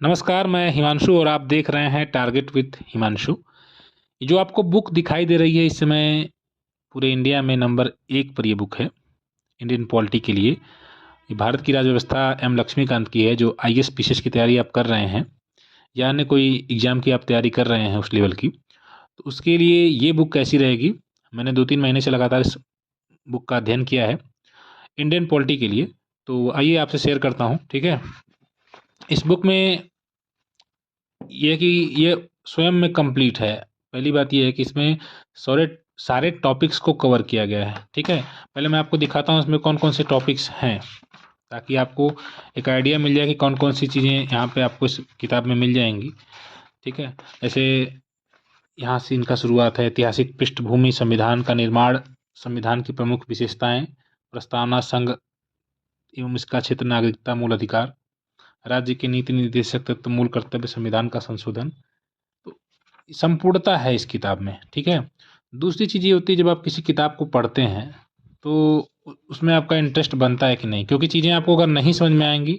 नमस्कार, मैं हिमांशु और आप देख रहे हैं टारगेट विथ हिमांशु। ये जो आपको बुक दिखाई दे रही है इस समय पूरे इंडिया में नंबर 1 पर ये बुक है, इंडियन पॉलिटी के लिए। ये भारत की राज्य व्यवस्था एम लक्ष्मीकांत की है। जो आईएएस पीसीएस की तैयारी आप कर रहे हैं या अन्य कोई एग्जाम की आप तैयारी कर रहे हैं उस लेवल की, तो उसके लिए ये बुक कैसी रहेगी। मैंने 2-3 महीने से लगातार इस बुक का अध्ययन किया है इंडियन पॉलिटी के लिए, तो आइए आपसे शेयर करता हूँ। ठीक है, इस बुक में ये कि ये स्वयं में कंप्लीट है। पहली बात ये है कि इसमें सारे सारे टॉपिक्स को कवर किया गया है। ठीक है, पहले मैं आपको दिखाता हूँ इसमें कौन कौन से टॉपिक्स हैं, ताकि आपको एक आइडिया मिल जाए कि कौन कौन सी चीज़ें यहाँ पे आपको इस किताब में मिल जाएंगी। ठीक है, जैसे यहाँ से इनका शुरुआत है। ऐतिहासिक पृष्ठभूमि, संविधान का निर्माण, संविधान की प्रमुख विशेषताएं, प्रस्तावना, संघ एवं इसका क्षेत्र, नागरिकता, मूल अधिकार, राज्य के नीति निर्देशक तत्व, मूल कर्तव्य, संविधान का संशोधन। तो संपूर्णता है इस किताब में। ठीक है, दूसरी चीज़ ये होती है जब आप किसी किताब को पढ़ते हैं तो उसमें आपका इंटरेस्ट बनता है कि नहीं, क्योंकि चीज़ें आपको अगर नहीं समझ में आएंगी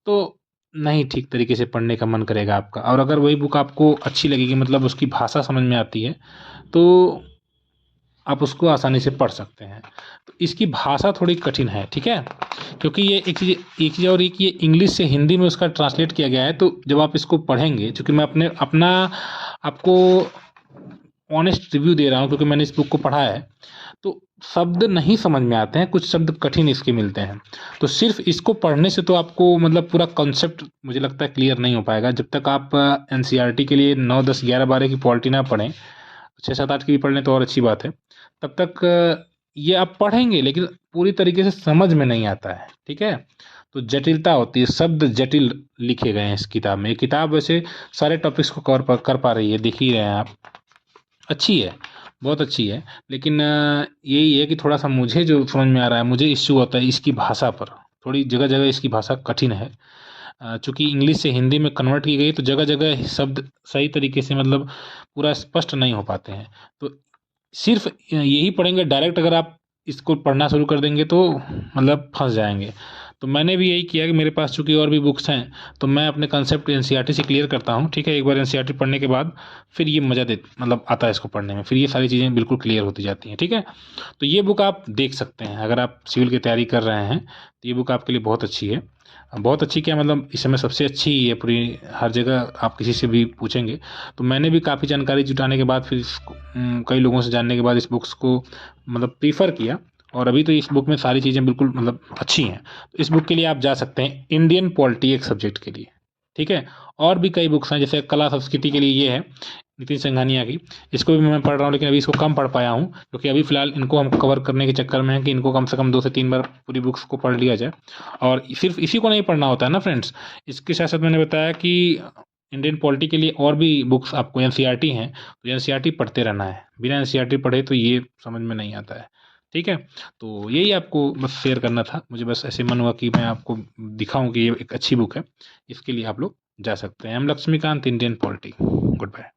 तो नहीं ठीक तरीके से पढ़ने का मन करेगा आपका। और अगर वही बुक आपको अच्छी लगेगी, मतलब उसकी भाषा समझ में आती है, तो आप उसको आसानी से पढ़ सकते हैं। तो इसकी भाषा थोड़ी कठिन है। ठीक है, क्योंकि ये एक चीज़ और ये कि ये इंग्लिश से हिंदी में उसका ट्रांसलेट किया गया है। तो जब आप इसको पढ़ेंगे, चूँकि मैं अपना आपको ऑनेस्ट रिव्यू दे रहा हूँ, क्योंकि मैंने इस बुक को पढ़ा है, तो शब्द नहीं समझ में आते हैं, कुछ शब्द कठिन इसके मिलते हैं। तो सिर्फ इसको पढ़ने से तो आपको मतलब पूरा कॉन्सेप्ट मुझे लगता है क्लियर नहीं हो पाएगा। जब तक आप एनसीईआरटी के लिए 9, 10, 11, 12 की पॉलिटी ना पढ़ें, 6, 7, 8 की भी पढ़ लें तो और अच्छी बात है। तब तक ये आप पढ़ेंगे लेकिन पूरी तरीके से समझ में नहीं आता है। ठीक है, तो जटिलता होती है, शब्द जटिल लिखे गए हैं इस किताब में। ये किताब वैसे सारे टॉपिक्स को कवर कर पा रही है, देख ही रहे हैं आप, अच्छी है, बहुत अच्छी है। लेकिन यही है कि थोड़ा सा मुझे जो समझ में आ रहा है, मुझे इश्यू होता है इसकी भाषा पर। थोड़ी जगह जगह इसकी भाषा कठिन है। चूँकि इंग्लिश से हिंदी में कन्वर्ट की गई, तो जगह जगह शब्द सही तरीके से मतलब पूरा स्पष्ट नहीं हो पाते हैं। तो सिर्फ यही पढ़ेंगे डायरेक्ट, अगर आप इसको पढ़ना शुरू कर देंगे तो मतलब फंस जाएंगे। तो मैंने भी यही किया कि मेरे पास चूँकि और भी बुक्स हैं, तो मैं अपने कंसेप्ट एनसीईआरटी से क्लियर करता हूँ। ठीक है, एक बार एनसीईआरटी पढ़ने के बाद फिर ये मज़ा मतलब आता है इसको पढ़ने में, फिर ये सारी चीज़ें बिल्कुल क्लियर होती जाती हैं। ठीक है, तो ये बुक आप देख सकते हैं अगर आप सिविल की तैयारी कर रहे हैं, तो ये बुक आपके लिए बहुत अच्छी है। बहुत अच्छी क्या, मतलब इस समय सबसे अच्छी ही है पूरी, हर जगह आप किसी से भी पूछेंगे। तो मैंने भी काफ़ी जानकारी जुटाने के बाद फिर कई लोगों से जानने के बाद इस बुक्स को मतलब प्रीफर किया, और अभी तो इस बुक में सारी चीज़ें बिल्कुल मतलब अच्छी हैं। तो इस बुक के लिए आप जा सकते हैं, इंडियन पॉलिटी एक सब्जेक्ट के लिए। ठीक है, और भी कई बुक्स हैं, जैसे कला संस्कृति के लिए ये है नितिन संघानिया की, इसको भी मैं पढ़ रहा हूँ, लेकिन अभी इसको कम पढ़ पाया हूँ, क्योंकि अभी फ़िलहाल इनको हम कवर करने के चक्कर में है कि इनको कम से कम 2 से 3 बार पूरी बुक्स को पढ़ लिया जाए। और सिर्फ इसी को नहीं पढ़ना होता है ना फ्रेंड्स, इसके साथ साथ मैंने बताया कि इंडियन पॉलिटी के लिए और भी बुक्स आपको एनसीईआरटी हैं, तो एनसीईआरटी पढ़ते रहना है। बिना एनसीईआरटी पढ़े तो ये समझ में नहीं आता है। ठीक है, तो यही आपको बस शेयर करना था। मुझे बस ऐसे मन हुआ कि मैं आपको दिखाऊं कि ये एक अच्छी बुक है, इसके लिए आप लोग जा सकते हैं। M Laxmikanth, Indian polity. Good bye.